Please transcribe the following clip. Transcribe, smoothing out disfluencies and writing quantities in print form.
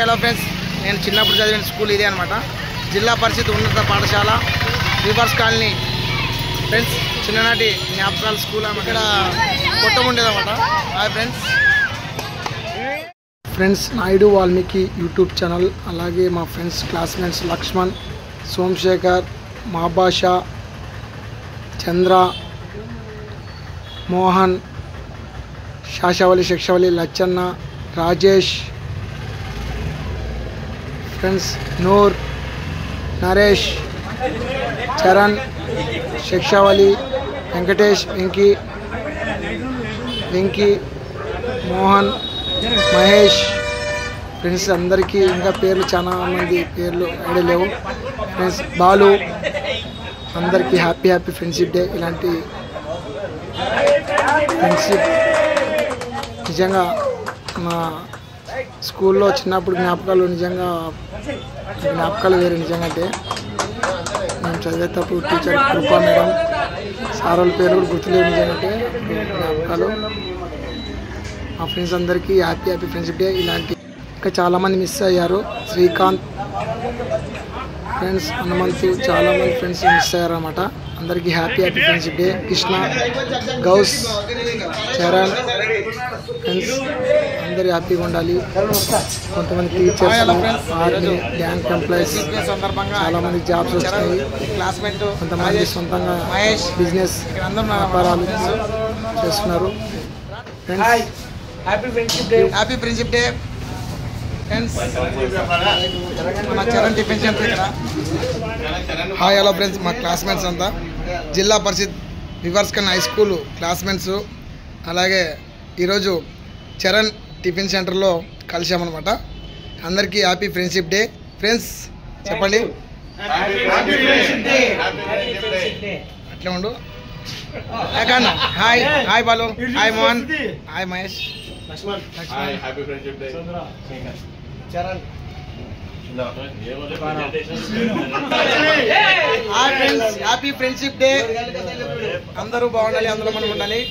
Hello friends, నేను చిన్నప్పుడు చదివిన స్కూల్ ఇదే అనమాట. జిల్లా పరిషత్ ఉన్నత పాఠశాల రివర్స్ కాలనీ ఫ్రెండ్స్. చిన్ననాటి జ్ఞాపకాల స్కూల్ అన్నమాట. ఇక్కడ కొట్టం ఉండేదన్నమాట. Hi friends, Naidu Valmiki YouTube channel, అలాగే మా ఫ్రెండ్స్ క్లాస్మేట్స్ లక్ష్మణ్, సోమశేఖర్, మాబాషా, చంద్ర, మోహన్, శాషవలి, శిక్షవలి, లచ్చన్న, రాజేష్ ఫ్రెండ్స్, నూర్, నరేష్, చరణ్, శిక్షావలి, వెంకటేష్, వెంకీ, మోహన్, మహేష్ ఫ్రెండ్స్. అందరికీ ఇంకా పేర్లు చాలా మంది పేర్లు ఐడియా లేవు ఫ్రెండ్స్. బాలు, అందరికీ హ్యాపీ ఫ్రెండ్షిప్ డే. ఇలాంటి ఫ్రెండ్షిప్ నిజంగా మా స్కూల్లో చిన్నప్పుడు జ్ఞాపకాలు వేరే. నిజంగా అంటే మేము చదివేటప్పుడు టీచర్ కృపా మేడం, సార్ వాళ్ళ పేరు కూడా గుర్తులేవు. నిజంగా అంటే జ్ఞాపకాలు. మా ఫ్రెండ్స్ అందరికీ హ్యాపీ ఫ్రెండ్షిప్ డే. ఇలాంటి ఇంకా చాలామంది మిస్ అయ్యారు. శ్రీకాంత్ ఫ్రెండ్స్, హనుమంతు, చాలామంది ఫ్రెండ్స్ మిస్ అయ్యారు అన్నమాట. అందరికీ happy friendship day. Krishna, Ghouse, Charan friends అందరూ హ్యాపీగా ఉండాలి. కొంతమంది టీచర్స్, ఆర్మీ, బ్యాంక్ ఎంప్లాయీస్, చాలామంది జాబ్స్ వచ్చాయి. కొంతమంది సొంతంగా బిజినెస్ వ్యాపారాలు చేస్తున్నారు. Friends happy friendship day friends. మన చరణ్ టిఫిన్ సెంటర్ ఇక్కడ. హాయ్ హలో ఫ్రెండ్స్, మా క్లాస్మేట్స్ అంతా జిల్లా పరిషత్ రివర్స్ కన్ హై స్కూల్ క్లాస్మేట్స్. అలాగే ఈరోజు చరణ్ టిఫిన్ సెంటర్లో కలిసామన్నమాట. అందరికీ హ్యాపీ ఫ్రెండ్షిప్ డే ఫ్రెండ్స్. చెప్పండి. అట్లా ఉండు. Hi Balu, hi Mohan, hi Mahesh, Charan. Happy friendship day. అందరూ బాగుండాలి, అందులో మనం ఉండాలి.